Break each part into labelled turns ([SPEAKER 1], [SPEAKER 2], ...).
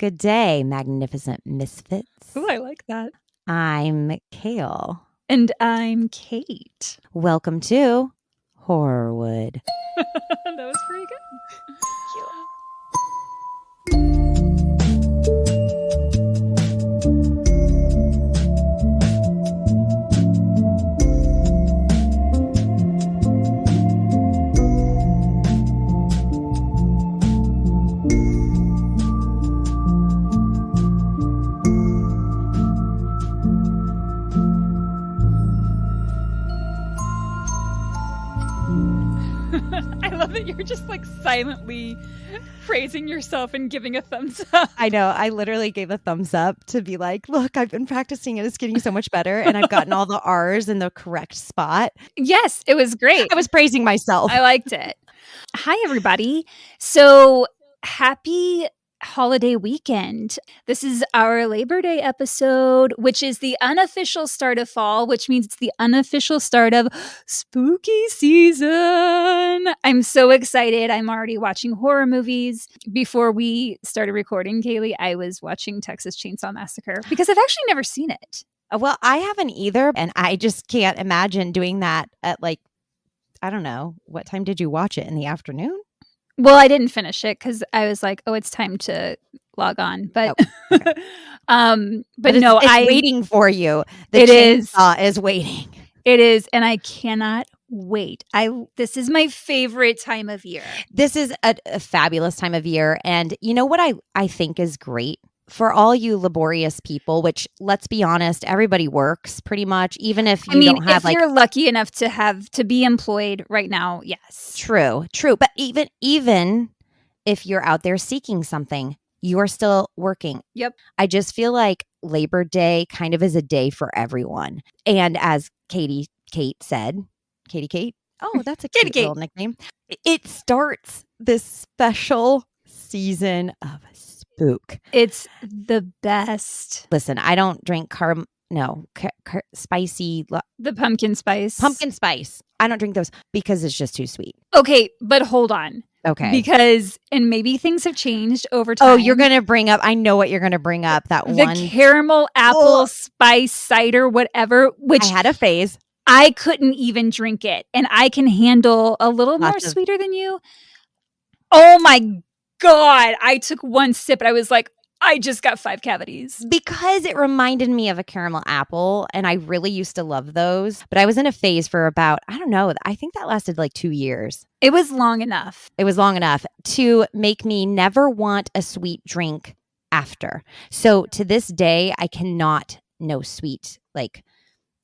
[SPEAKER 1] Good day, magnificent misfits.
[SPEAKER 2] Ooh, I like that.
[SPEAKER 1] I'm Kale.
[SPEAKER 2] And I'm Kate.
[SPEAKER 1] Welcome to Horrorwood.
[SPEAKER 2] That was pretty good. I love that you're just like silently praising yourself and giving a thumbs up.
[SPEAKER 1] I know. I literally gave a thumbs up to be like, look, I've been practicing and it's getting so much better. And I've gotten all the R's in the correct spot.
[SPEAKER 2] Yes, it was great.
[SPEAKER 1] I was praising myself.
[SPEAKER 2] I liked it. Hi, everybody. So happy holiday weekend. This is our Labor Day episode, which is the unofficial start of fall, which means it's the unofficial start of spooky season. I'm so excited. I'm already watching horror movies. Before we started recording, Kaylee, I was watching Texas Chainsaw Massacre because I've actually never seen it.
[SPEAKER 1] Well, I haven't either. And I just can't imagine doing that at I don't know. What time did you watch it? In the afternoon?
[SPEAKER 2] Well, I didn't finish it because I was like, "Oh, it's time to log on." But,
[SPEAKER 1] okay.
[SPEAKER 2] but no,
[SPEAKER 1] it's waiting for you. The chainsaw is waiting.
[SPEAKER 2] It is, and I cannot wait. This is my favorite time of year.
[SPEAKER 1] This is a fabulous time of year, and you know what I think is great for all you laborious people. Which, let's be honest, everybody works pretty much, even if you don't have
[SPEAKER 2] if you're lucky enough to be employed right now, yes.
[SPEAKER 1] True. But even if you're out there seeking something, you are still working.
[SPEAKER 2] Yep.
[SPEAKER 1] I just feel like Labor Day kind of is a day for everyone. And as Kate said, Kate. Oh, that's a cute little nickname. It starts this special season of spook.
[SPEAKER 2] It's the best.
[SPEAKER 1] Listen, I don't drink spicy.
[SPEAKER 2] The pumpkin spice.
[SPEAKER 1] Pumpkin spice. I don't drink those because it's just too sweet.
[SPEAKER 2] Okay, but hold on.
[SPEAKER 1] Okay.
[SPEAKER 2] Because, and maybe things have changed over time.
[SPEAKER 1] Oh, you're going to bring up, I know what you're going to bring up. The
[SPEAKER 2] caramel apple spice cider, whatever, which
[SPEAKER 1] I had a phase.
[SPEAKER 2] I couldn't even drink it. And I can handle a little more sweeter than you. Oh my God. I took one sip and I was like, I just got 5 cavities.
[SPEAKER 1] Because it reminded me of a caramel apple, and I really used to love those. But I was in a phase for about, I don't know, I think that lasted like 2 years.
[SPEAKER 2] It was long enough.
[SPEAKER 1] It was long enough to make me never want a sweet drink after. So to this day, I cannot know sweet, like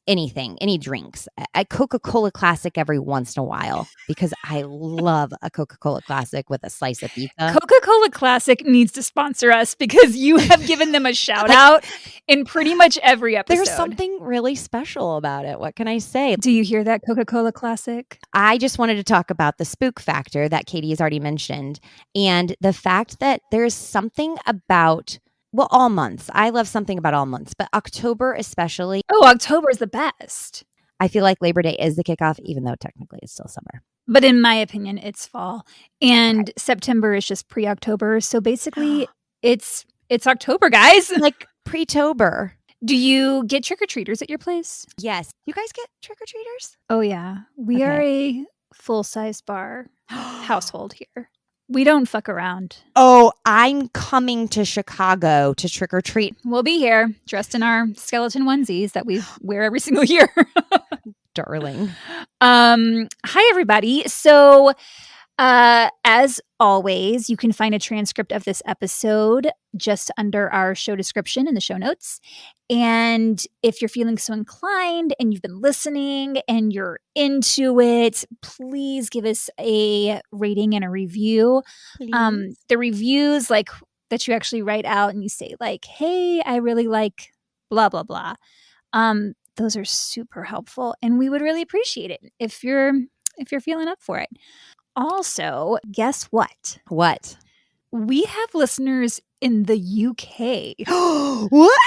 [SPEAKER 1] anything, any drinks. A Coca-Cola Classic every once in a while because I love a Coca-Cola Classic with a slice of pizza.
[SPEAKER 2] Coca-Cola Classic needs to sponsor us because you have given them a shout out in pretty much every episode.
[SPEAKER 1] There's something really special about it. What can I say?
[SPEAKER 2] Do you hear that, Coca-Cola Classic?
[SPEAKER 1] I just wanted to talk about the spook factor that Katie has already mentioned and the fact that there's something about all months. I love something about all months, but October especially.
[SPEAKER 2] Oh, October is the best.
[SPEAKER 1] I feel like Labor Day is the kickoff, even though technically it's still summer.
[SPEAKER 2] But in my opinion, it's fall. And September is just pre-October. So basically, it's October, guys.
[SPEAKER 1] Like pre-tober.
[SPEAKER 2] Do you get trick-or-treaters at your place?
[SPEAKER 1] Yes. You guys get trick-or-treaters?
[SPEAKER 2] Oh, yeah. We are a full-size bar household here. We don't fuck around.
[SPEAKER 1] Oh, I'm coming to Chicago to trick or treat.
[SPEAKER 2] We'll be here dressed in our skeleton onesies that we wear every single year.
[SPEAKER 1] Darling.
[SPEAKER 2] Hi, everybody. So as always, you can find a transcript of this episode just under our show description in the show notes. And if you're feeling so inclined and you've been listening and you're into it, please give us a rating and a review. The reviews like that you actually write out and you say like, hey, I really like blah, blah, blah. Those are super helpful and we would really appreciate it if you're feeling up for it. Also, guess what?
[SPEAKER 1] What?
[SPEAKER 2] We have listeners in the UK.
[SPEAKER 1] What?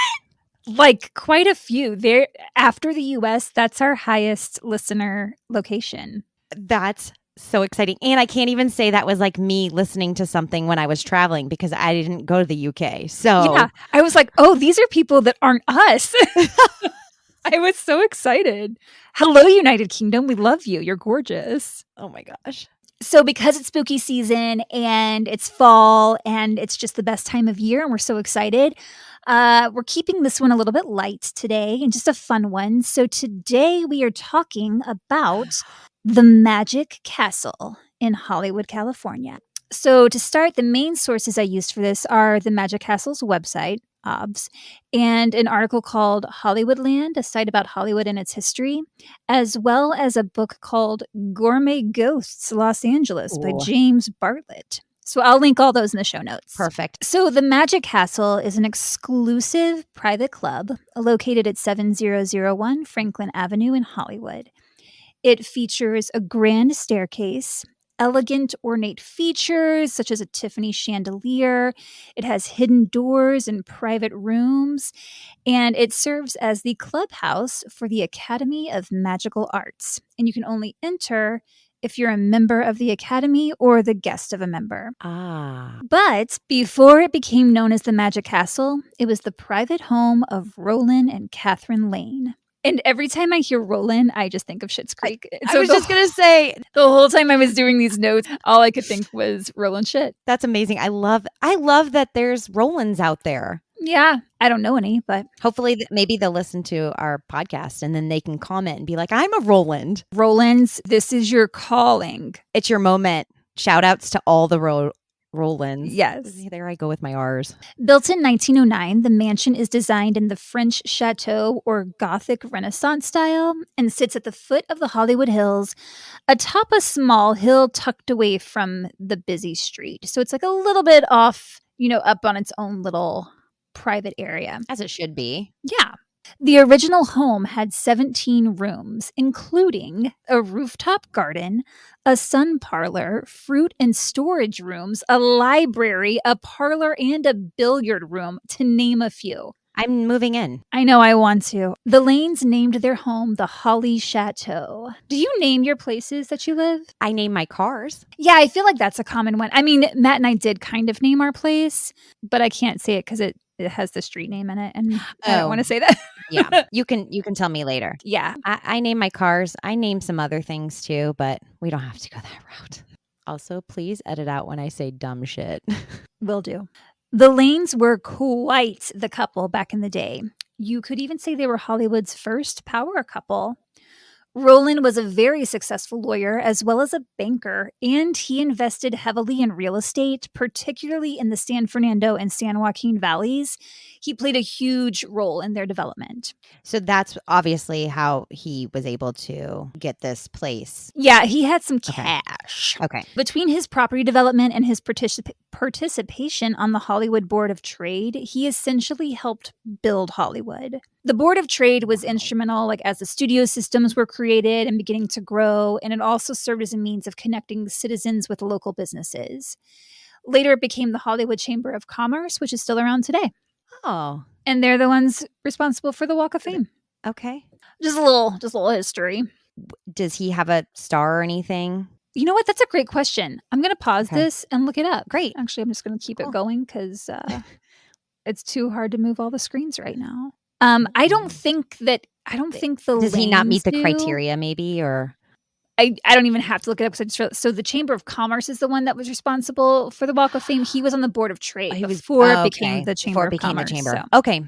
[SPEAKER 2] Like quite a few. There after the US, that's our highest listener location.
[SPEAKER 1] That's so exciting. And I can't even say that was like me listening to something when I was traveling because I didn't go to the UK. So
[SPEAKER 2] Yeah, I was like, oh, these are people that aren't us. I was so excited. Hello, United Kingdom. We love you. You're gorgeous.
[SPEAKER 1] oh my gosh.
[SPEAKER 2] So because it's spooky season and it's fall and it's just the best time of year and we're so excited, we're keeping this one a little bit light today and just a fun one. So today we are talking about the Magic Castle in Hollywood, California. So to start, the main sources I used for this are the Magic Castle's website, OBS, and an article called Hollywoodland, a site about Hollywood and its history, as well as a book called Gourmet Ghosts Los Angeles by
[SPEAKER 1] Ooh.
[SPEAKER 2] James Bartlett. So I'll link all those in the show notes.
[SPEAKER 1] Perfect.
[SPEAKER 2] So the Magic Castle is an exclusive private club located at 7001 Franklin Avenue in Hollywood. It features a grand staircase, elegant ornate features such as a Tiffany chandelier. It has hidden doors and private rooms, and it serves as the clubhouse for the Academy of Magical Arts. And you can only enter if you're a member of the Academy or the guest of a member.
[SPEAKER 1] Ah.
[SPEAKER 2] But before it became known as the Magic Castle, it was the private home of Rollin and Katherine Lane. And every time I hear Rollin, I just think of Schitt's Creek.
[SPEAKER 1] I was just going to say,
[SPEAKER 2] the whole time I was doing these notes, all I could think was Rollin shit.
[SPEAKER 1] that's amazing. I love that there's Rollins out there.
[SPEAKER 2] Yeah, I don't know any, but
[SPEAKER 1] Hopefully maybe they'll listen to our podcast and then they can comment and be like, I'm a Roland.
[SPEAKER 2] Rollins, this is your calling.
[SPEAKER 1] It's your moment. Shout outs to all the Rollins.
[SPEAKER 2] Yes.
[SPEAKER 1] There I go with my R's.
[SPEAKER 2] Built in 1909, the mansion is designed in the French chateau or Gothic Renaissance style and sits at the foot of the Hollywood Hills, atop a small hill tucked away from the busy street. So it's like a little bit off, up on its own little private area.
[SPEAKER 1] As it should be.
[SPEAKER 2] Yeah. The original home had 17 rooms, including a rooftop garden, a sun parlor, fruit and storage rooms, a library, a parlor, and a billiard room, to name a few.
[SPEAKER 1] I'm moving in.
[SPEAKER 2] I know I want to. The Lanes named their home the Holly Chateau. Do you name your places that you live?
[SPEAKER 1] I name my cars.
[SPEAKER 2] Yeah, I feel like that's a common one. I mean, Matt and I did kind of name our place, but I can't say it because it has the street name in it, and I don't want to say that.
[SPEAKER 1] Yeah, you can tell me later.
[SPEAKER 2] Yeah.
[SPEAKER 1] I name my cars. I name some other things too, but we don't have to go that route. Also, please edit out when I say dumb shit.
[SPEAKER 2] Will do. The Lanes were quite the couple back in the day. You could even say they were Hollywood's first power couple. Rollin was a very successful lawyer as well as a banker, and he invested heavily in real estate, particularly in the San Fernando and San Joaquin valleys. He played a huge role in their development.
[SPEAKER 1] So that's obviously how he was able to get this place.
[SPEAKER 2] Yeah, he had some cash.
[SPEAKER 1] Okay.
[SPEAKER 2] Between his property development and his participation on the Hollywood Board of Trade, he essentially helped build Hollywood. The Board of Trade was instrumental, as the studio systems were created and beginning to grow, and it also served as a means of connecting citizens with local businesses. Later, it became the Hollywood Chamber of Commerce, which is still around today.
[SPEAKER 1] Oh.
[SPEAKER 2] And they're the ones responsible for the Walk of Fame.
[SPEAKER 1] Okay.
[SPEAKER 2] Just a little history.
[SPEAKER 1] Does he have a star or anything?
[SPEAKER 2] You know what? That's a great question. I'm going to pause this and look it up.
[SPEAKER 1] Great.
[SPEAKER 2] Actually, I'm just going to keep it going because it's too hard to move all the screens right now. I don't think the
[SPEAKER 1] Does he not meet the
[SPEAKER 2] Lanes
[SPEAKER 1] criteria maybe, or?
[SPEAKER 2] I don't even have to look it up. So the Chamber of Commerce is the one that was responsible for the Walk of Fame. He was on the Board of Trade before it became the Chamber of Commerce.
[SPEAKER 1] So. Okay.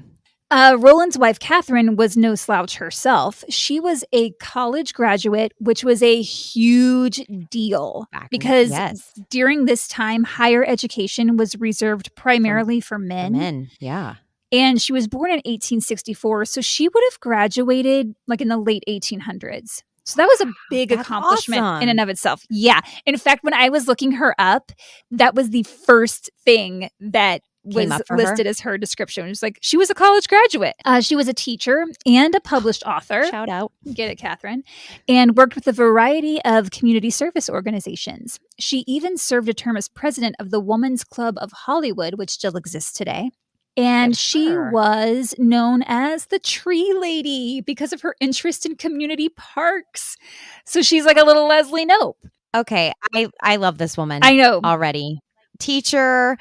[SPEAKER 2] Rollin's wife, Katherine, was no slouch herself. She was a college graduate, which was a huge deal because during this time, higher education was reserved primarily for men.
[SPEAKER 1] Men, yeah.
[SPEAKER 2] And she was born in 1864, so she would have graduated in the late 1800s. So that was a big accomplishment in and of itself. Yeah. In fact, when I was looking her up, that was the first thing that was listed as her description. It was she was a college graduate. She was a teacher and a published author.
[SPEAKER 1] Shout out.
[SPEAKER 2] Get it, Catherine. And worked with a variety of community service organizations. She even served a term as president of the Women's Club of Hollywood, which still exists today. And she was known as the Tree Lady because of her interest in community parks. So she's like a little Leslie Knope.
[SPEAKER 1] Okay, I love this woman.
[SPEAKER 2] I know.
[SPEAKER 1] Already. Teacher,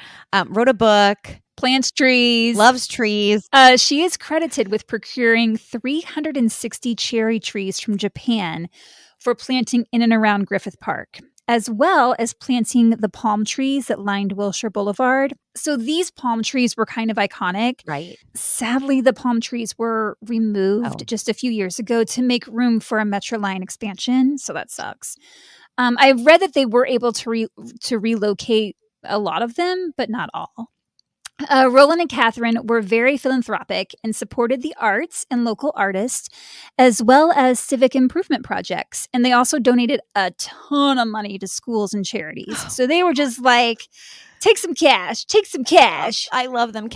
[SPEAKER 1] wrote a book,
[SPEAKER 2] Plants trees.
[SPEAKER 1] loves trees.
[SPEAKER 2] She is credited with procuring 360 cherry trees from Japan for planting in and around Griffith Park, as well as planting the palm trees that lined Wilshire Boulevard. So these palm trees were kind of iconic.
[SPEAKER 1] Right.
[SPEAKER 2] Sadly, the palm trees were removed just a few years ago to make room for a Metro line expansion. So that sucks. I've read that they were able to relocate a lot of them, but not all. Rollin and Katherine were very philanthropic and supported the arts and local artists, as well as civic improvement projects. And they also donated a ton of money to schools and charities. So they were just like, take some cash.
[SPEAKER 1] I love them.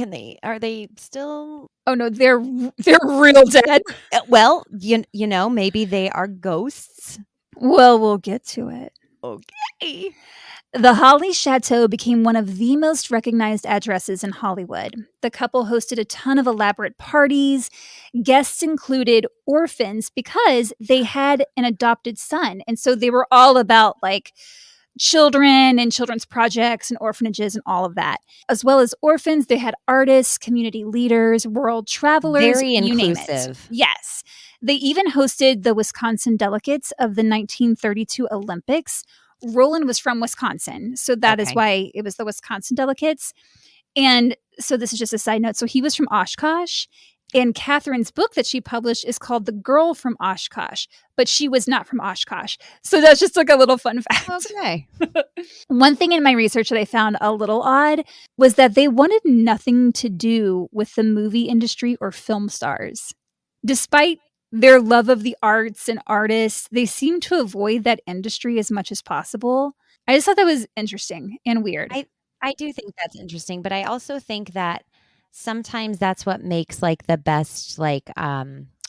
[SPEAKER 1] Are they still?
[SPEAKER 2] Oh no, they're real dead.
[SPEAKER 1] Well, you know, maybe they are ghosts.
[SPEAKER 2] Well, we'll get to it.
[SPEAKER 1] Okay.
[SPEAKER 2] The Holly Chateau became one of the most recognized addresses in Hollywood. The couple hosted a ton of elaborate parties. Guests included orphans because they had an adopted son. And so they were all about like children and children's projects and orphanages and all of that. As well as orphans, they had artists, community leaders, world travelers.
[SPEAKER 1] Very
[SPEAKER 2] you
[SPEAKER 1] inclusive.
[SPEAKER 2] name it. Yes. They even hosted the Wisconsin delegates of the 1932 Olympics. Rollin was from Wisconsin, so that is why it was the Wisconsin delegates. And so this is just a side note. So he was from Oshkosh, and Katherine's book that she published is called The Girl from Oshkosh, but she was not from Oshkosh. So that's just like a little fun fact.
[SPEAKER 1] Okay.
[SPEAKER 2] One thing in my research that I found a little odd was that they wanted nothing to do with the movie industry or film stars. Despite their love of the arts and artists, they seem to avoid that industry as much as possible. I just thought that was interesting and weird.
[SPEAKER 1] I do think that's interesting, but I also think that sometimes that's what makes like the best like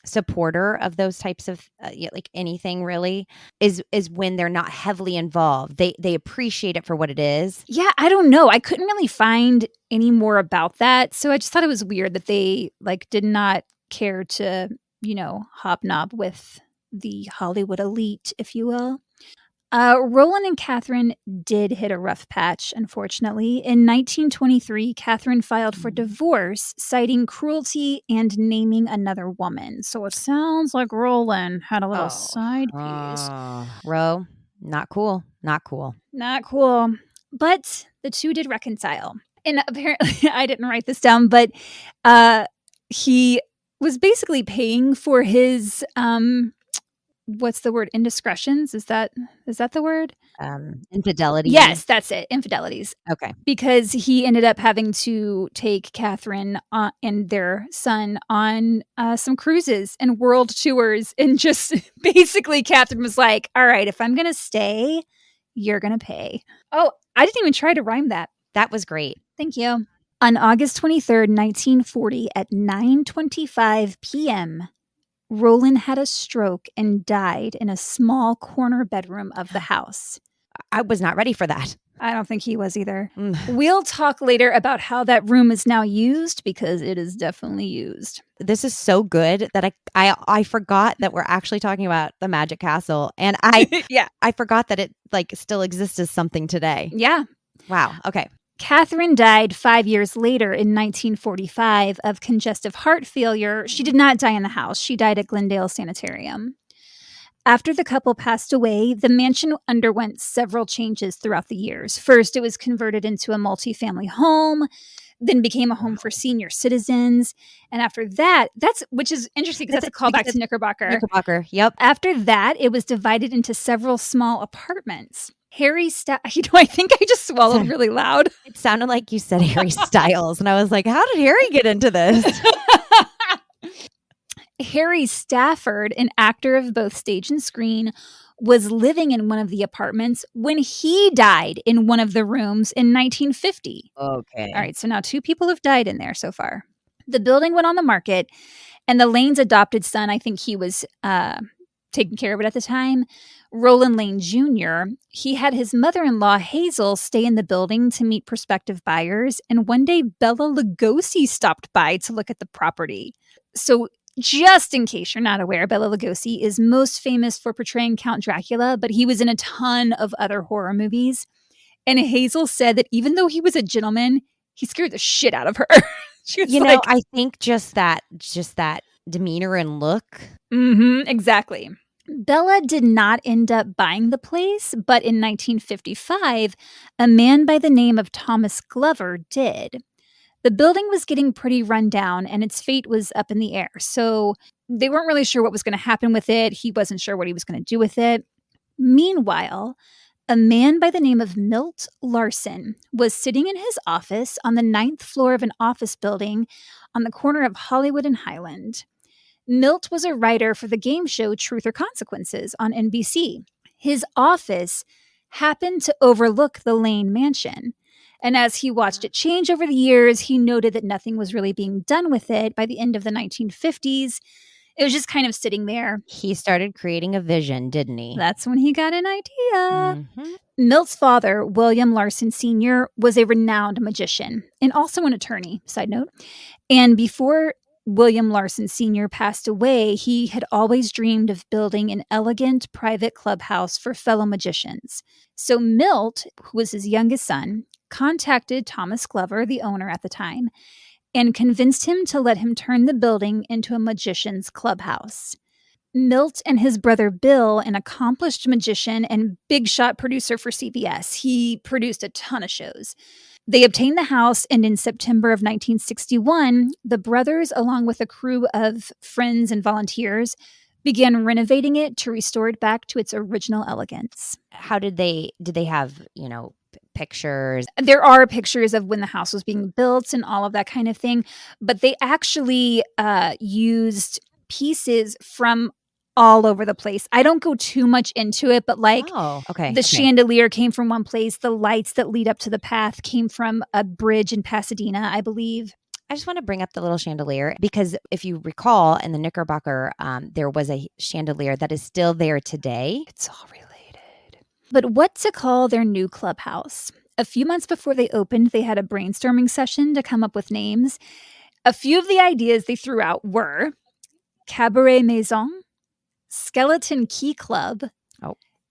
[SPEAKER 1] supporter of those types of like anything really is when they're not heavily involved. They appreciate it for what it is.
[SPEAKER 2] Yeah, I don't know. I couldn't really find any more about that, so I just thought it was weird that they like did not care to, you know, hobnob with the Hollywood elite, if you will. Rollin and Katherine did hit a rough patch, unfortunately. In 1923, Katherine filed for divorce, citing cruelty and naming another woman. So it sounds like Rollin had a little side piece.
[SPEAKER 1] Ro, not cool. Not cool.
[SPEAKER 2] Not cool. But the two did reconcile. And apparently, I didn't write this down, but he was basically paying for his what's the word? Indiscretions? Is that the word?
[SPEAKER 1] Infidelity.
[SPEAKER 2] Yes, that's it. Infidelities.
[SPEAKER 1] Okay.
[SPEAKER 2] Because he ended up having to take Katherine and their son on some cruises and world tours, and just basically Katherine was like, "All right, if I'm gonna stay, you're gonna pay." Oh, I didn't even try to rhyme that.
[SPEAKER 1] That was great.
[SPEAKER 2] Thank you. On August 23rd, 1940, at 9:25 p.m., Rollin had a stroke and died in a small corner bedroom of the house.
[SPEAKER 1] I was not ready for that.
[SPEAKER 2] I don't think he was either. We'll talk later about how that room is now used, because it is definitely used.
[SPEAKER 1] This is so good that I forgot that we're actually talking about the Magic Castle, and I forgot that it like still exists as something today.
[SPEAKER 2] Yeah.
[SPEAKER 1] Wow. Okay.
[SPEAKER 2] Katherine died 5 years later in 1945 of congestive heart failure. She did not die in the house. She died at Glendale Sanitarium. After the couple passed away, the mansion underwent several changes throughout the years. First, it was converted into a multifamily home, then became a home for senior citizens. And after that, which is interesting because that's a callback to Knickerbocker.
[SPEAKER 1] Knickerbocker, yep.
[SPEAKER 2] After that, it was divided into several small apartments. Harry I think I just swallowed really loud.
[SPEAKER 1] It sounded like you said Harry Styles, and I was like, how did Harry get into this?
[SPEAKER 2] Harry Stafford, an actor of both stage and screen, was living in one of the apartments when he died in one of the rooms in 1950.
[SPEAKER 1] Okay.
[SPEAKER 2] All right, so now 2 people have died in there so far. The building went on the market, and the Lane's adopted son, I think he was taking care of it at the time, Rollin Lane Jr., he had his mother-in-law, Hazel, stay in the building to meet prospective buyers, and one day Bella Lugosi stopped by to look at the property. So Just in case you're not aware, Bela Lugosi is most famous for portraying Count Dracula, but he was in a ton of other horror movies. And Hazel said that even though he was a gentleman, he scared the shit out of her. She was like,
[SPEAKER 1] I think just that demeanor and look.
[SPEAKER 2] Exactly. Bella did not end up buying the place, but in 1955, a man by the name of Thomas Glover did. The building was getting pretty run down and its fate was up in the air. So they weren't really sure what was going to happen with it. He wasn't sure what he was going to do with it. Meanwhile, a man by the name of Milt Larson was sitting in his office on the 9th floor of an office building on the corner of Hollywood and Highland. Milt was a writer for the game show Truth or Consequences on NBC. His office happened to overlook the Lane mansion. And as he watched it change over the years, he noted that nothing was really being done with it. By the end of the 1950s, it was just kind of sitting there.
[SPEAKER 1] He started creating a vision, didn't he?
[SPEAKER 2] That's when he got an idea. Milt's father, William Larson Sr., was a renowned magician and also an attorney, side note. And before William Larson Sr. passed away, he had always dreamed of building an elegant private clubhouse for fellow magicians. So Milt, who was his youngest son, contacted Thomas Glover, the owner at the time, and convinced him to let him turn the building into a magician's clubhouse. Milt and his brother Bill, an accomplished magician and big shot producer for CBS, he produced a ton of shows. They obtained the house, and in September of 1961, the brothers, along with a crew of friends and volunteers, began renovating it to restore it back to its original elegance.
[SPEAKER 1] How did they have, pictures?
[SPEAKER 2] There are pictures of when the house was being built and all of that kind of thing, but they actually used pieces from all over the place. I don't go too much into it, but the chandelier came from one place. The lights that lead up to the path came from a bridge in Pasadena, I believe.
[SPEAKER 1] I just want to bring up the little chandelier because if you recall in the Knickerbocker, there was a chandelier that is still there today.
[SPEAKER 2] It's all related. But what to call their new clubhouse? A few months before they opened, they had a brainstorming session to come up with names. A few of the ideas they threw out were Cabaret Maison, Skeleton Key Club,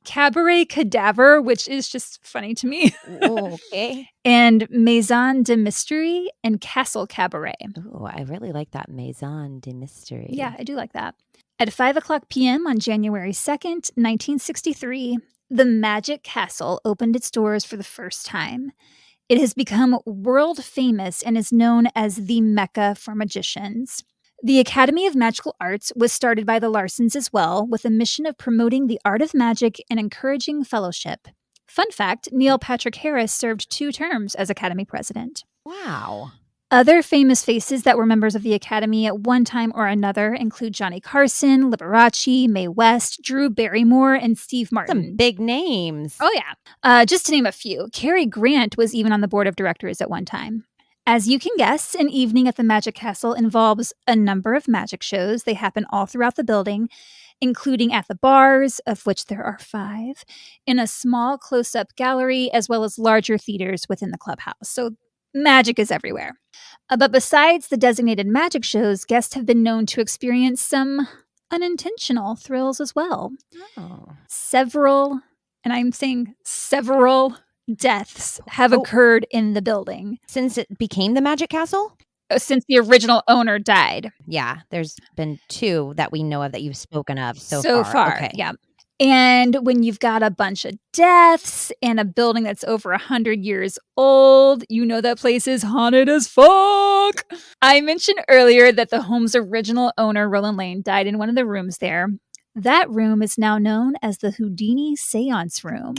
[SPEAKER 2] Cabaret Cadaver, which is just funny to me.
[SPEAKER 1] Okay.
[SPEAKER 2] And Maison de Mystery and Castle Cabaret.
[SPEAKER 1] Oh, I really like that Maison de Mystery.
[SPEAKER 2] Yeah, I do like that. At 5:00 p.m. on January 2nd, 1963, the Magic Castle opened its doors for the first time. It has become world famous and is known as the Mecca for magicians. The Academy of Magical Arts was started by the Larsons as well, with a mission of promoting the art of magic and encouraging fellowship. Fun fact, Neil Patrick Harris served 2 terms as Academy president.
[SPEAKER 1] Wow.
[SPEAKER 2] Other famous faces that were members of the Academy at one time or another include Johnny Carson, Liberace, Mae West, Drew Barrymore, and Steve Martin.
[SPEAKER 1] Some big names.
[SPEAKER 2] Oh, yeah. Just to name a few, Cary Grant was even on the board of directors at one time. As you can guess, an evening at the Magic Castle involves a number of magic shows. They happen all throughout the building, including at the bars, of which there are 5, in a small close-up gallery, as well as larger theaters within the clubhouse. So magic is everywhere. But besides the designated magic shows, guests have been known to experience some unintentional thrills as well. Several, and I'm saying several, deaths have occurred in the building.
[SPEAKER 1] Since it became the Magic Castle?
[SPEAKER 2] Since the original owner died.
[SPEAKER 1] Yeah, there's been 2 that we know of that you've spoken of so far. Okay.
[SPEAKER 2] Yeah. And when you've got a bunch of deaths and a building that's over 100 years old, you know that place is haunted as fuck. I mentioned earlier that the home's original owner, Rollin Lane, died in one of the rooms there. That room is now known as the Houdini Seance room.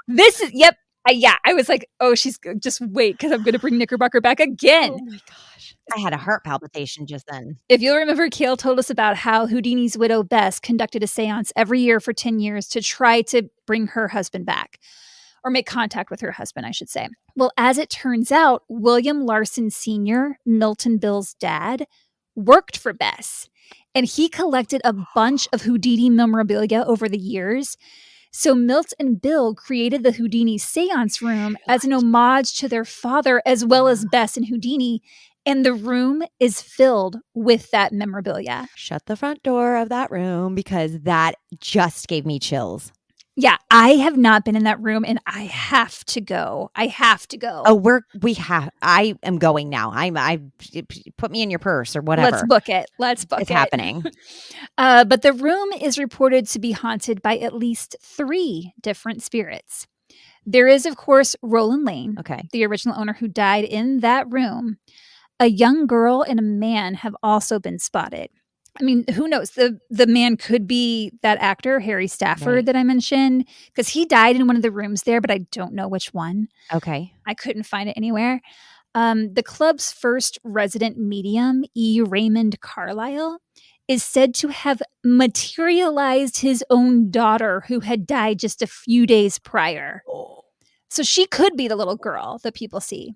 [SPEAKER 2] This is, yep. I was like, oh, she's just wait, because I'm going to bring Knickerbocker back again.
[SPEAKER 1] Oh my gosh. I had a heart palpitation just then.
[SPEAKER 2] If you'll remember, Kale told us about how Houdini's widow, Bess, conducted a seance every year for 10 years to try to bring her husband back, or make contact with her husband, I should say. Well, as it turns out, William Larson Sr., Milton Bill's dad, worked for Bess, and he collected a bunch of Houdini memorabilia over the years. So Milt and Bill created the Houdini Seance room as an homage to their father, as well as Bess and Houdini. And the room is filled with that memorabilia.
[SPEAKER 1] Shut the front door of that room because that just gave me chills.
[SPEAKER 2] Yeah, I have not been in that room and I have to go.
[SPEAKER 1] Oh, I am going now. I put me in your purse or whatever.
[SPEAKER 2] Let's book it.
[SPEAKER 1] It's happening.
[SPEAKER 2] But the room is reported to be haunted by at least 3 different spirits. There is, of course, Rollin Lane,
[SPEAKER 1] Okay.
[SPEAKER 2] the original owner who died in that room. A young girl and a man have also been spotted. I mean, who knows? The man could be that actor, Harry Stafford,
[SPEAKER 1] Right.
[SPEAKER 2] that I mentioned, because he died in one of the rooms there, but I don't know which one.
[SPEAKER 1] Okay.
[SPEAKER 2] I couldn't find it anywhere. The club's first resident medium, E. Raymond Carlisle, is said to have materialized his own daughter who had died just a few days prior. So she could be the little girl that people see.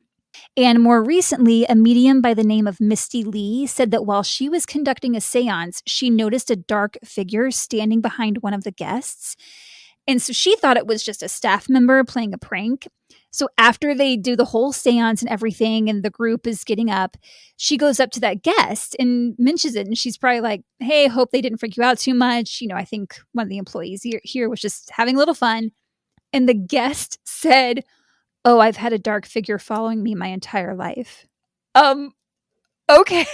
[SPEAKER 2] And more recently, a medium by the name of Misty Lee said that while she was conducting a seance, she noticed a dark figure standing behind one of the guests. And so she thought it was just a staff member playing a prank. So after they do the whole seance and everything, and the group is getting up, she goes up to that guest and mentions it. And she's probably like, hey, hope they didn't freak you out too much. I think one of the employees here was just having a little fun. And the guest said, oh, I've had a dark figure following me my entire life. Okay.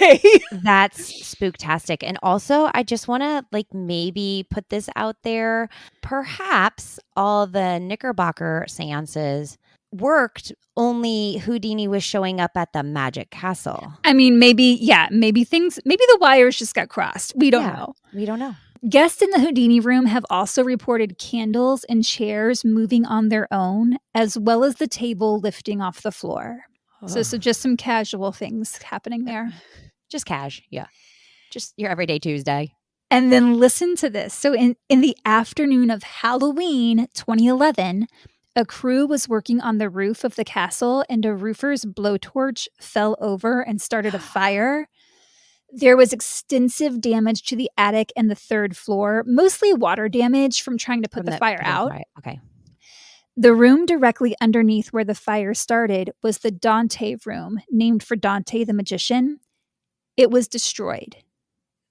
[SPEAKER 1] That's spooktastic. And also, I just want to maybe put this out there. Perhaps all the Knickerbocker seances worked, only Houdini was showing up at the Magic Castle.
[SPEAKER 2] I mean, maybe the wires just got crossed. We don't know.
[SPEAKER 1] We don't know.
[SPEAKER 2] Guests in the Houdini room have also reported candles and chairs moving on their own, as well as the table lifting off the floor. So just some casual things happening there.
[SPEAKER 1] Just cash, yeah. Just your everyday Tuesday.
[SPEAKER 2] And then listen to this. So in the afternoon of Halloween 2011, a crew was working on the roof of the castle and a roofer's blowtorch fell over and started a fire. There was extensive damage to the attic and the 3rd floor, mostly water damage from trying to put the fire out.
[SPEAKER 1] Okay.
[SPEAKER 2] The room directly underneath where the fire started was the Dante room, named for Dante the magician. It was destroyed.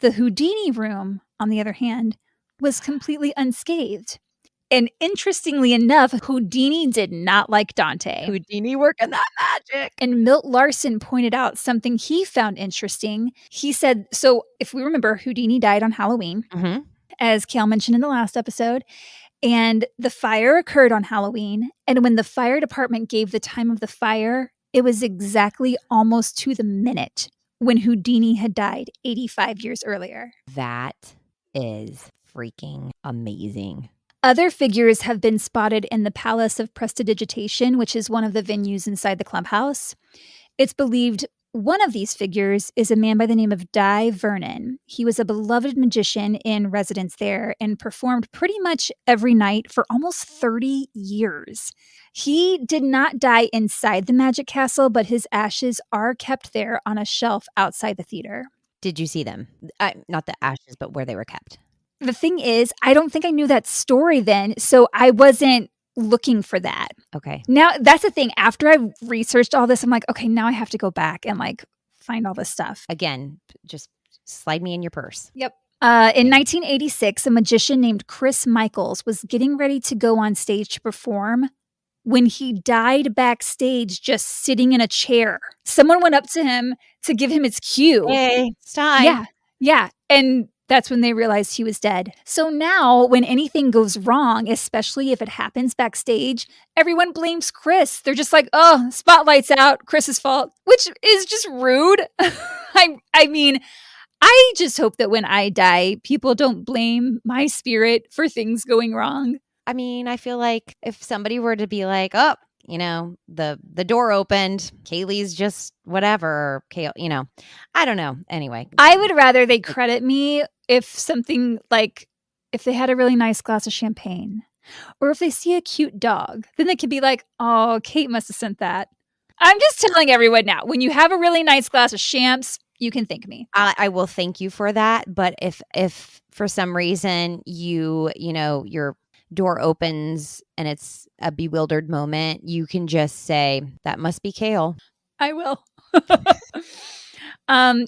[SPEAKER 2] The Houdini room, on the other hand, was completely unscathed. And interestingly enough, Houdini did not like Dante.
[SPEAKER 1] Houdini working that magic.
[SPEAKER 2] And Milt Larson pointed out something he found interesting. He said, so if we remember, Houdini died on Halloween, as Kale mentioned in the last episode. And the fire occurred on Halloween. And when the fire department gave the time of the fire, it was exactly almost to the minute when Houdini had died 85 years earlier.
[SPEAKER 1] That is freaking amazing.
[SPEAKER 2] Other figures have been spotted in the Palace of Prestidigitation, which is one of the venues inside the clubhouse. It's believed one of these figures is a man by the name of Di Vernon. He was a beloved magician in residence there and performed pretty much every night for almost 30 years. He did not die inside the Magic Castle, but his ashes are kept there on a shelf outside the theater.
[SPEAKER 1] Did you see them? Not the ashes, but where they were kept.
[SPEAKER 2] The thing is, I don't think I knew that story then, so I wasn't looking for that.
[SPEAKER 1] Okay.
[SPEAKER 2] Now, that's the thing. After I researched all this, I'm like, okay, now I have to go back and find all this stuff.
[SPEAKER 1] Again, just slide me in your purse.
[SPEAKER 2] Yep. In 1986, a magician named Chris Michaels was getting ready to go on stage to perform when he died backstage just sitting in a chair. Someone went up to him to give him his cue.
[SPEAKER 1] Hey, it's time.
[SPEAKER 2] Yeah. And that's when they realized he was dead. So now when anything goes wrong, especially if it happens backstage, everyone blames Chris. They're just like, oh, spotlight's out, Chris's fault, which is just rude. I mean, I just hope that when I die, people don't blame my spirit for things going wrong.
[SPEAKER 1] I mean, I feel like if somebody were to be like, oh, the door opened, Kaylee's just whatever, I don't know. Anyway.
[SPEAKER 2] I would rather they credit me if something if they had a really nice glass of champagne or if they see a cute dog, then they could be like, oh, Kate must have sent that. I'm just telling everyone now, when you have a really nice glass of champs, you can thank me.
[SPEAKER 1] I will thank you for that. But if for some reason you're door opens and it's a bewildered moment, you can just say, that must be Kale.
[SPEAKER 2] I will.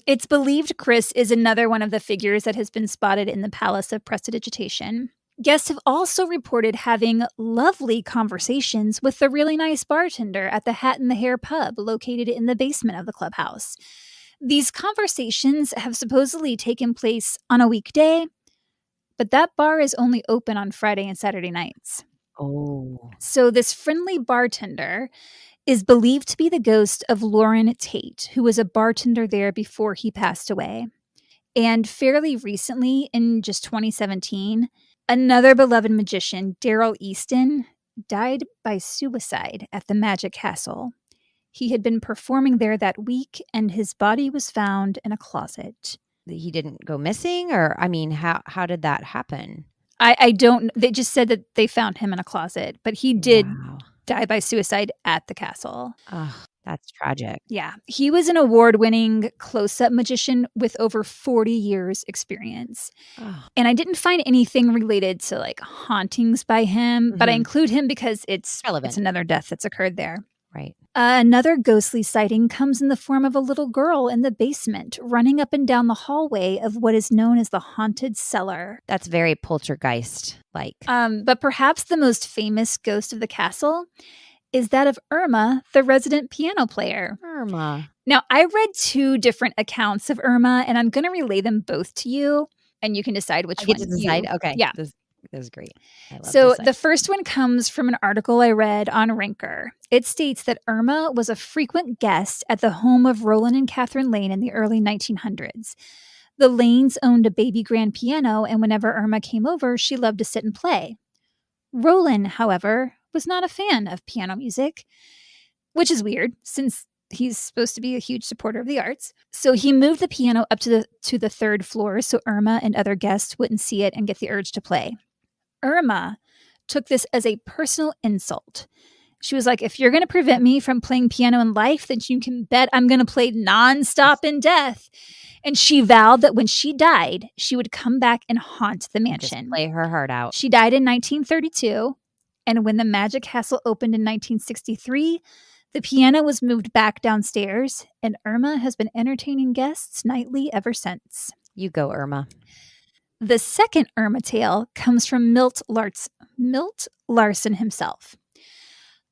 [SPEAKER 2] It's believed Chris is another one of the figures that has been spotted in the Palace of Prestidigitation. Guests have also reported having lovely conversations with the really nice bartender at the Hat in the Hare pub located in the basement of the clubhouse. These conversations have supposedly taken place on a weekday, but that bar is only open on Friday and Saturday nights.
[SPEAKER 1] Oh.
[SPEAKER 2] So this friendly bartender is believed to be the ghost of Lauren Tate, who was a bartender there before he passed away. And fairly recently, in just 2017, another beloved magician, Daryl Easton, died by suicide at the Magic Castle. He had been performing there that week, and his body was found in a closet.
[SPEAKER 1] He didn't go missing? Or, I mean, how did that happen?
[SPEAKER 2] I don't, they just said that they found him in a closet, but he did
[SPEAKER 1] Wow.
[SPEAKER 2] die by suicide at the castle.
[SPEAKER 1] Oh, that's tragic.
[SPEAKER 2] Yeah. He was an award-winning close-up magician with over 40 years experience.
[SPEAKER 1] Oh.
[SPEAKER 2] And I didn't find anything related to like hauntings by him, but I include him because it's
[SPEAKER 1] Relevant.
[SPEAKER 2] It's another death that's occurred there.
[SPEAKER 1] Right.
[SPEAKER 2] Another ghostly sighting comes in the form of a little girl in the basement running up and down the hallway of what is known as the haunted cellar.
[SPEAKER 1] That's very poltergeist-like.
[SPEAKER 2] But perhaps the most famous ghost of the castle is that of Irma, the resident piano player.
[SPEAKER 1] Irma.
[SPEAKER 2] Now, I read 2 different accounts of Irma, and I'm going to relay them both to you, and you can decide which
[SPEAKER 1] I
[SPEAKER 2] one
[SPEAKER 1] get to decide? Okay.
[SPEAKER 2] Yeah.
[SPEAKER 1] This is great. I love
[SPEAKER 2] So
[SPEAKER 1] this.
[SPEAKER 2] the first one comes from an article I read on Ranker. It states that Irma was a frequent guest at the home of Rollin and Katherine Lane in the early 1900s. The Lanes owned a baby grand piano, and whenever Irma came over, she loved to sit and play. Rollin, however, was not a fan of piano music, which is weird since he's supposed to be a huge supporter of the arts. So he moved the piano up to the 3rd floor so Irma and other guests wouldn't see it and get the urge to play. Irma took this as a personal insult. She was like, if you're going to prevent me from playing piano in life, then you can bet I'm going to play nonstop in death. And she vowed that when she died, she would come back and haunt the mansion.
[SPEAKER 1] Just play her heart out.
[SPEAKER 2] She died in 1932. And when the Magic Castle opened in 1963, the piano was moved back downstairs, and Irma has been entertaining guests nightly ever since.
[SPEAKER 1] You go, Irma.
[SPEAKER 2] The second Irma tale comes from Milt Larson himself.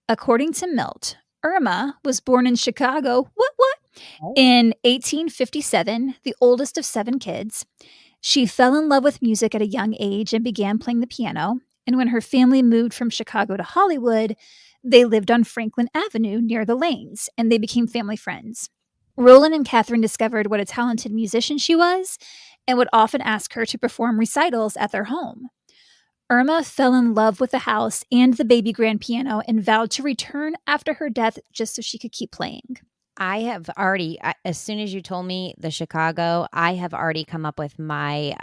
[SPEAKER 2] According to Milt, Irma was born in Chicago, in 1857, the oldest of 7 kids. She fell in love with music at a young age and began playing the piano. And when her family moved from Chicago to Hollywood, they lived on Franklin Avenue near the Lanes, and they became family friends. Rollin and Katherine discovered what a talented musician she was and would often ask her to perform recitals at their home. Irma fell in love with the house and the baby grand piano and vowed to return after her death just so she could keep playing.
[SPEAKER 1] I have already, as soon as you told me the Chicago, I have already come up with my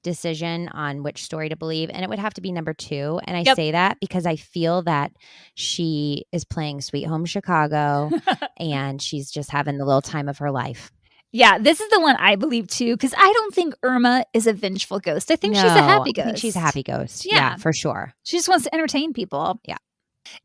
[SPEAKER 1] decision on which story to believe. And it would have to be number 2. And I say that because I feel that she is playing Sweet Home Chicago and she's just having the little time of her life.
[SPEAKER 2] Yeah, this is the one I believe too, because I don't think Irma is a vengeful ghost. I think she's a happy ghost.
[SPEAKER 1] I think she's a happy ghost. Yeah, for sure.
[SPEAKER 2] She just wants to entertain people.
[SPEAKER 1] Yeah.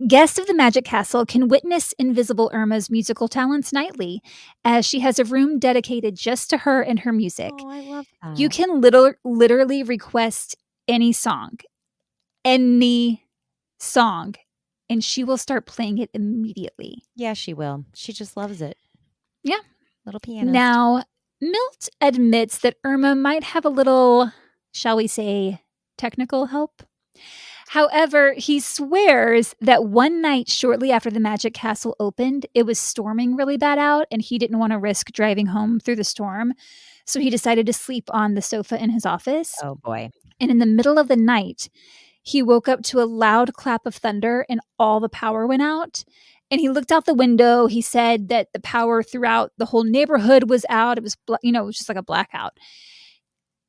[SPEAKER 2] Guests of the Magic Castle can witness Invisible Irma's musical talents nightly, as she has a room dedicated just to her and her music.
[SPEAKER 1] Oh, I love that.
[SPEAKER 2] You can literally request any song, and she will start playing it immediately.
[SPEAKER 1] Yeah, she will. She just loves it.
[SPEAKER 2] Yeah.
[SPEAKER 1] Little pianist.
[SPEAKER 2] Now, Milt admits that Irma might have a little, shall we say, technical help. However, he swears that one night shortly after the Magic Castle opened, it was storming really bad out, and he didn't want to risk driving home through the storm. So he decided to sleep on the sofa in his office.
[SPEAKER 1] Oh, boy.
[SPEAKER 2] And in the middle of the night, he woke up to a loud clap of thunder, and all the power went out. And he looked out the window. He said that the power throughout the whole neighborhood was out. It was, it was just like a blackout.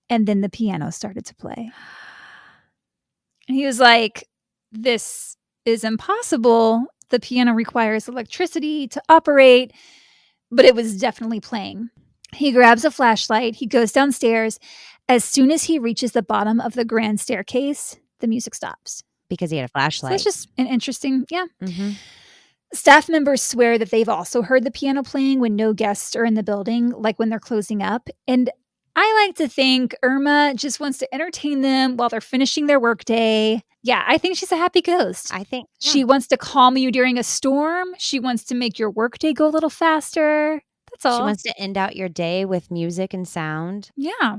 [SPEAKER 2] And then the piano started to play. And he was like, this is impossible. The piano requires electricity to operate. But it was definitely playing. He grabs a flashlight. He goes downstairs. As soon as he reaches the bottom of the grand staircase, the music stops.
[SPEAKER 1] Because he had a
[SPEAKER 2] So
[SPEAKER 1] flashlight.
[SPEAKER 2] that's just an interesting,
[SPEAKER 1] Mm-hmm.
[SPEAKER 2] Staff members swear that they've also heard the piano playing when no guests are in the building, like when they're closing up. And I like to think Irma just wants to entertain them while they're finishing their workday. Yeah, I think she's a happy ghost.
[SPEAKER 1] I think
[SPEAKER 2] She wants to calm you during a storm. She wants to make your workday go a little faster. That's all.
[SPEAKER 1] She wants to end out your day with music and sound.
[SPEAKER 2] Yeah.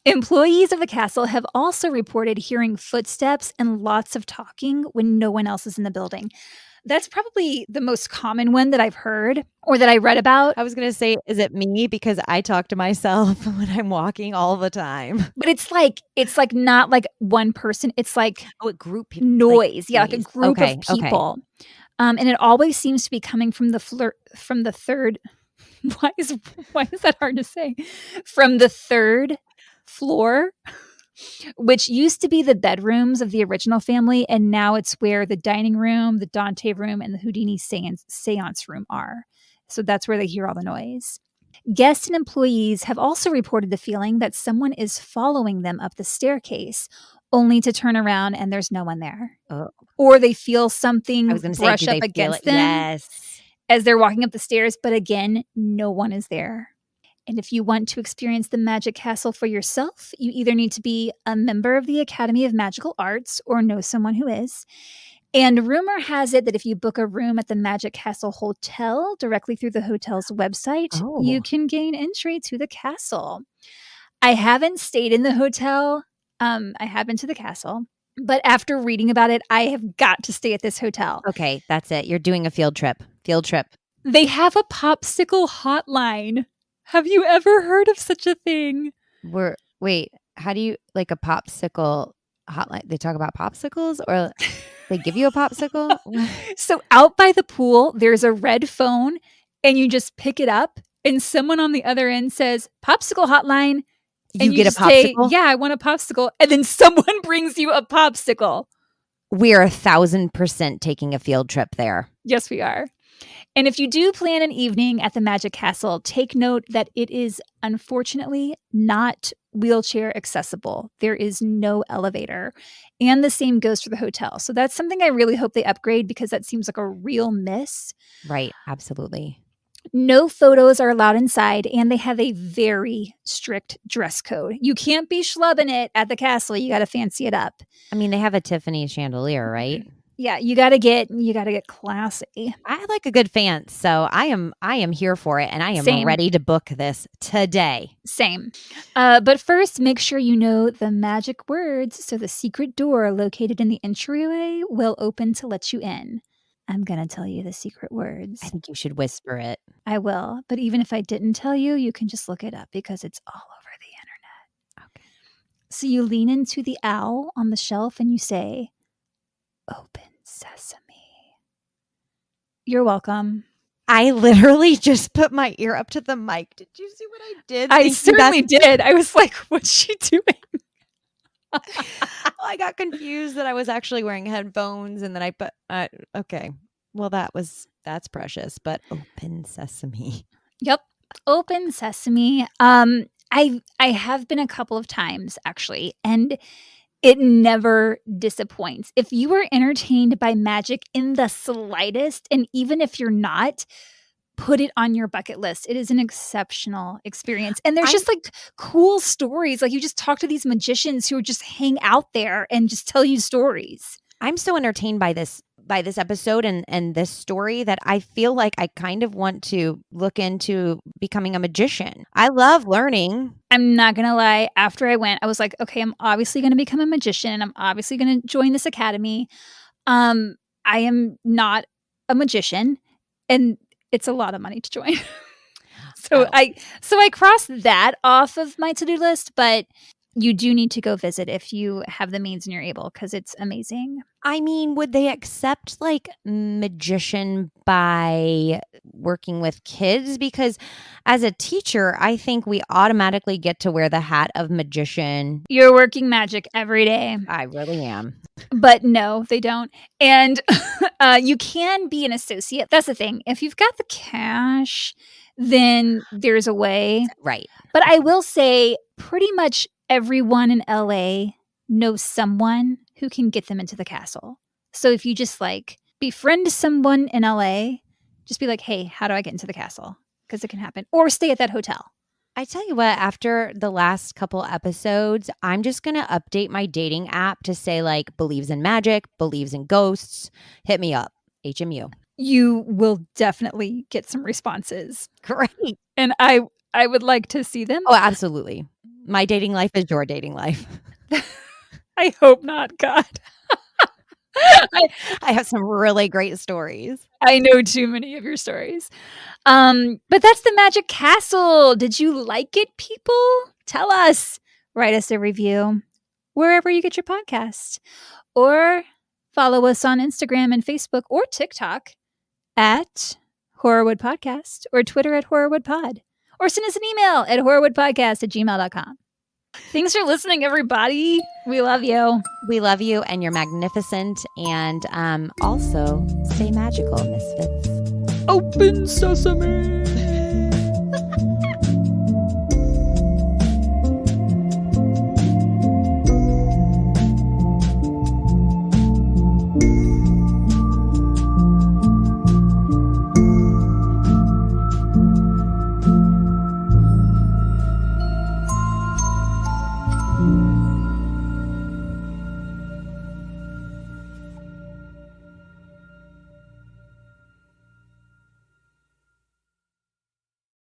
[SPEAKER 2] Employees of the castle have also reported hearing footsteps and lots of talking when no one else is in the building. That's probably the most common one that I've heard or that I read about.
[SPEAKER 1] I was going to say, is it me? Because I talk to myself when I'm walking all the time.
[SPEAKER 2] But it's like not like one person. It's like
[SPEAKER 1] a group
[SPEAKER 2] noise. Like a group of people.
[SPEAKER 1] Okay.
[SPEAKER 2] And it always seems to be coming from the third. Why is that hard to say? From the third floor, which used to be the bedrooms of the original family, and now it's where the dining room, the Dante room, and the Houdini Seance room are. So that's where they hear all the noise. Guests and employees have also reported the feeling that someone is following them up the staircase, only to turn around and there's no one there.
[SPEAKER 1] Oh.
[SPEAKER 2] Or they feel something brush up against them.
[SPEAKER 1] Yes.
[SPEAKER 2] As they're walking up the stairs, but again, no one is there. And if you want to experience the Magic Castle for yourself, you either need to be a member of the Academy of Magical Arts or know someone who is. And rumor has it that if you book a room at the Magic Castle Hotel directly through the hotel's website, you can gain entry to the castle. I haven't stayed in the hotel. I have been to the castle. But after reading about it, I have got to stay at this hotel.
[SPEAKER 1] Okay, that's it. You're doing a field trip.
[SPEAKER 2] They have a popsicle hotline. Have you ever heard of such a thing?
[SPEAKER 1] Wait, how do you, like a popsicle hotline? They talk about popsicles or they give you a popsicle?
[SPEAKER 2] So out by the pool, there's a red phone and you just pick it up and someone on the other end says, popsicle hotline.
[SPEAKER 1] You get a popsicle?
[SPEAKER 2] Say, yeah, I want a popsicle. And then someone brings you a popsicle.
[SPEAKER 1] We're 1,000% taking a field trip there.
[SPEAKER 2] Yes, we are. And if you do plan an evening at the Magic Castle, take note that it is unfortunately not wheelchair accessible. There is no elevator. And the same goes for the hotel. So that's something I really hope they upgrade because that seems like a real miss.
[SPEAKER 1] Right. Absolutely.
[SPEAKER 2] No photos are allowed inside, and they have a very strict dress code. You can't be schlubbing it at the castle. You got to fancy it up.
[SPEAKER 1] I mean, they have a Tiffany chandelier, right?
[SPEAKER 2] Yeah, you got to get classy.
[SPEAKER 1] I like a good fan, so I am here for it, and I am ready to book this today.
[SPEAKER 2] Same. But first, make sure you know the magic words so the secret door located in the entryway will open to let you in. I'm going to tell you the secret words.
[SPEAKER 1] I think you should whisper it.
[SPEAKER 2] I will. But even if I didn't tell you, you can just look it up because it's all over the internet.
[SPEAKER 1] Okay.
[SPEAKER 2] So you lean into the owl on the shelf and you say, "Open sesame." You're welcome.
[SPEAKER 1] I literally just put my ear up to the mic. Did you see what I did?
[SPEAKER 2] I certainly did. I was like, what's she doing?
[SPEAKER 1] I got confused that I was actually wearing headphones and then I put okay. Well, that's precious, but open sesame.
[SPEAKER 2] Yep. Open sesame. I have been a couple of times actually, and it never disappoints. If you are entertained by magic in the slightest, and even if you're not, put it on your bucket list. It is an exceptional experience. And there's just like cool stories. Like you just talk to these magicians who just hang out there and just tell you stories.
[SPEAKER 1] I'm so entertained by this episode and this story that I feel like I kind of want to look into becoming a magician. I love learning.
[SPEAKER 2] I'm not going to lie. After I went, I was like, okay, I'm obviously going to become a magician. I'm obviously going to join this academy. I am not a magician, and it's a lot of money to join. So I crossed that off of my to-do list, but you do need to go visit if you have the means and you're able, because it's amazing.
[SPEAKER 1] I mean, would they accept like magician by working with kids? Because as a teacher, I think we automatically get to wear the hat of magician.
[SPEAKER 2] You're working magic every day.
[SPEAKER 1] I really am.
[SPEAKER 2] But no, they don't. And you can be an associate. That's the thing. If you've got the cash, then there's a way.
[SPEAKER 1] Right.
[SPEAKER 2] But I will say pretty much everyone in LA knows someone who can get them into the castle. So if you just like befriend someone in LA, just be like, hey, how do I get into the castle? Because it can happen. Or stay at that hotel.
[SPEAKER 1] I tell you what, after the last couple episodes, I'm just going to update my dating app to say like believes in magic, believes in ghosts. Hit me up, HMU.
[SPEAKER 2] You will definitely get some responses.
[SPEAKER 1] Great.
[SPEAKER 2] And I would like to see them.
[SPEAKER 1] Oh, absolutely. My dating life is your dating life.
[SPEAKER 2] I hope not, God.
[SPEAKER 1] I have some really great stories.
[SPEAKER 2] I know too many of your stories. But that's the Magic Castle. Did you like it, people? Tell us. Write us a review wherever you get your podcast. Or follow us on Instagram and Facebook or TikTok at Horrorwood Podcast or Twitter at Horrorwood Pod. Or send us an email at horrorwoodpodcast@gmail.com. Thanks for listening, everybody. We love you.
[SPEAKER 1] We love you, and you're magnificent. And also, stay magical, misfits.
[SPEAKER 2] Open sesame.